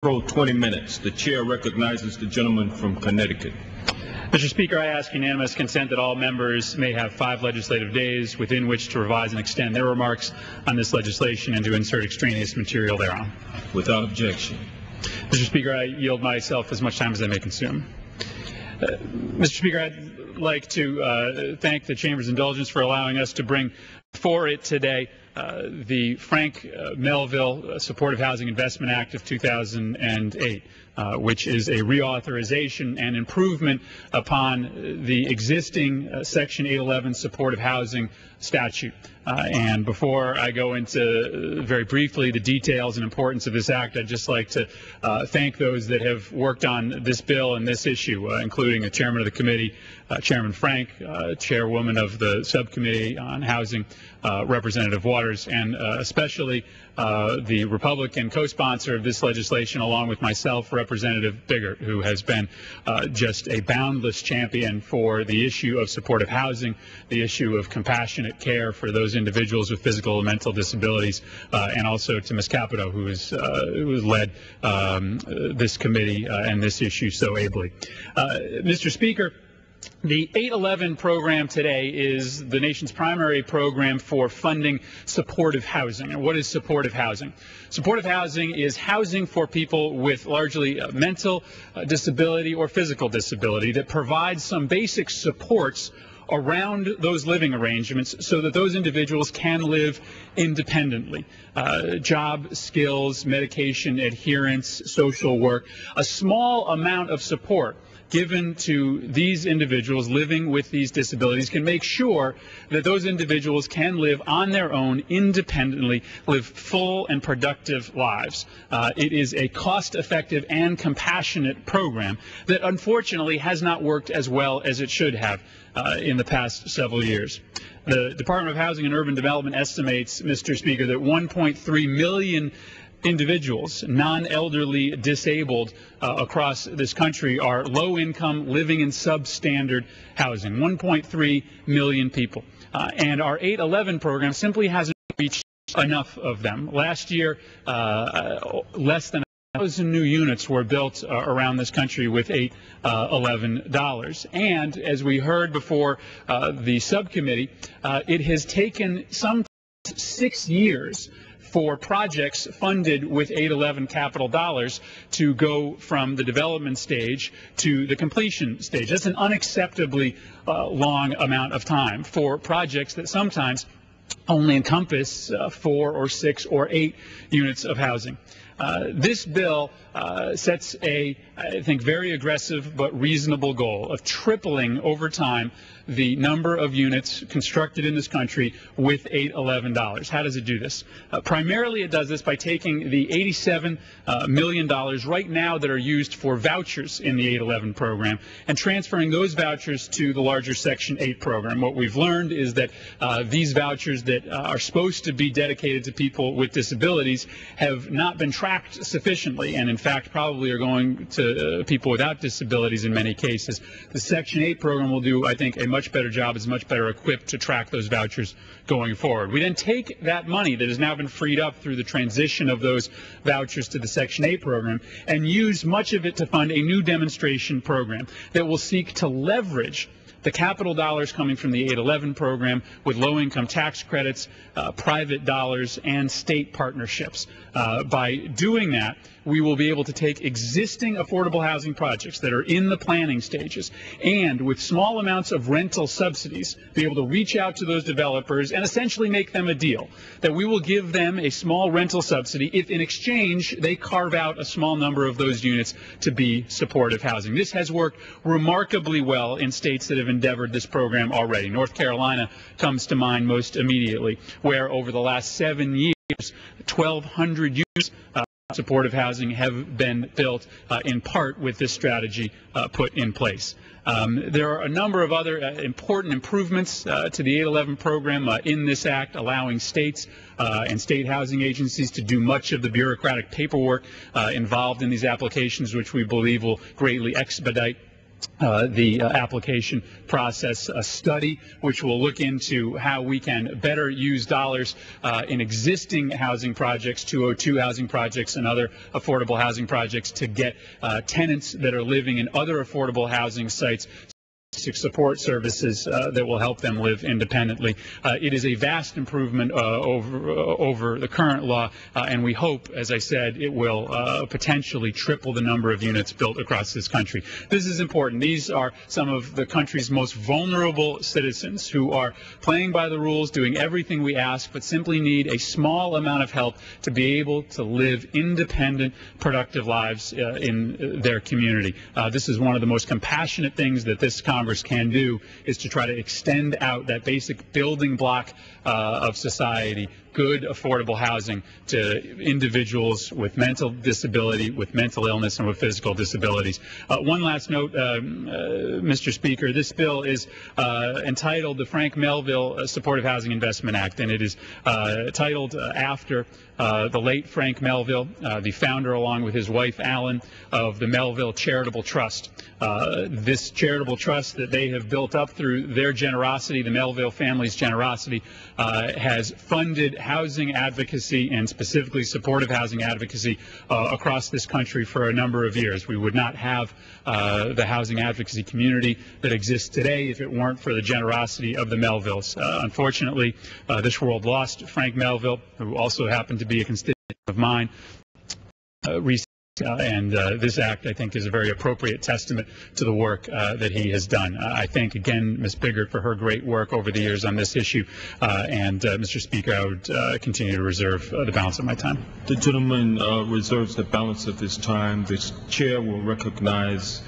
Pro 20 minutes. The chair recognizes the gentleman from Connecticut. Mr. Speaker, I ask unanimous consent that all members may have 5 legislative days within which to revise and extend their remarks on this legislation and to insert extraneous material thereon. Without objection. Mr. Speaker, I yield myself as much time as I may consume. Mr. Speaker, I'd like to thank the Chamber's indulgence for allowing us to bring before it today the Frank Melville Supportive Housing Investment Act of 2008, which is a reauthorization and improvement upon the existing Section 811 supportive housing statute. And before I go into very briefly the details and importance of this act, I'd just like to thank those that have worked on this bill and this issue, including the chairman of the committee, Chairman Frank, chairwoman of the subcommittee on housing, Representative Waters, and especially the Republican co-sponsor of this legislation, along with myself, Representative Biggert, who has been just a boundless champion for the issue of supportive housing, the issue of compassionate care for those individuals with physical and mental disabilities, and also to Ms. Capito, who has led this committee and this issue so ably. Mr. Speaker, the 811 program today is the nation's primary program for funding supportive housing. And what is supportive housing? Supportive housing is housing for people with largely mental disability or physical disability that provides some basic supports around those living arrangements so that those individuals can live independently. Job skills, medication adherence, social work, a small amount of support given to these individuals living with these disabilities can make sure that those individuals can live on their own independently, live full and productive lives. It is a cost-effective and compassionate program that unfortunately has not worked as well as it should have in the past several years. The Department of Housing and Urban Development estimates, Mr. Speaker, that 1.3 million individuals, non-elderly disabled across this country, are low-income, living in substandard housing, 1.3 million people. And our 811 program simply hasn't reached enough of them. Last year, less than 1,000 new units were built around this country with $811. And as we heard before the subcommittee, it has taken some 6 years for projects funded with 811 capital dollars to go from the development stage to the completion stage. That's an unacceptably long amount of time for projects that sometimes only encompass 4 or 6 or 8 units of housing. This bill sets a, I think, very aggressive but reasonable goal of tripling over time the number of units constructed in this country with $811. How does it do this? Primarily it does this by taking the $87 million right now that are used for vouchers in the 811 program and transferring those vouchers to the larger Section 8 program. What we've learned is that these vouchers that are supposed to be dedicated to people with disabilities have not been tracked sufficiently, and in fact probably are going to people without disabilities in many cases. The Section 8 program will do, I think, a much better job, is much better equipped to track those vouchers going forward. We then take that money that has now been freed up through the transition of those vouchers to the Section 8 program and use much of it to fund a new demonstration program that will seek to leverage the capital dollars coming from the 811 program with low-income tax credits, private dollars, and state partnerships. By doing that, we will be able to take existing affordable housing projects that are in the planning stages and with small amounts of rental subsidies be able to reach out to those developers and essentially make them a deal that we will give them a small rental subsidy if in exchange they carve out a small number of those units to be supportive housing. This has worked remarkably well in states that have endeavored this program already. North Carolina comes to mind most immediately, where over the last 7 years 1,200 units supportive housing have been built in part with this strategy put in place. There are a number of other important improvements to the 811 program in this act, allowing states and state housing agencies to do much of the bureaucratic paperwork involved in these applications, which we believe will greatly expedite the application process, a study which will look into how we can better use dollars in existing housing projects, 202 housing projects and other affordable housing projects to get tenants that are living in other affordable housing sites support services that will help them live independently. It is a vast improvement over the current law, and we hope, as I said, it will potentially triple the number of units built across this country. This is important. These are some of the country's most vulnerable citizens who are playing by the rules, doing everything we ask, but simply need a small amount of help to be able to live independent, productive lives in their community. This is one of the most compassionate things that this Congress can do, is to try to extend out that basic building block of society, good, affordable housing, to individuals with mental disability, with mental illness, and with physical disabilities. One last note, Mr. Speaker, this bill is entitled the Frank Melville Supportive Housing Investment Act, and it is titled after the late Frank Melville, the founder, along with his wife, Allen, of the Melville Charitable Trust. This charitable trust that they have built up through their generosity, the Melville family's generosity, has funded housing advocacy, and specifically supportive housing advocacy, across this country for a number of years. We would not have the housing advocacy community that exists today if it weren't for the generosity of the Melvilles. Unfortunately, this world lost Frank Melville, who also happened to be a constituent of mine, recently. And this act, I think, is a very appropriate testament to the work that he has done. I thank again Ms. Biggert for her great work over the years on this issue. And Mr. Speaker, I would continue to reserve the balance of my time. The gentleman reserves the balance of his time. The chair will recognize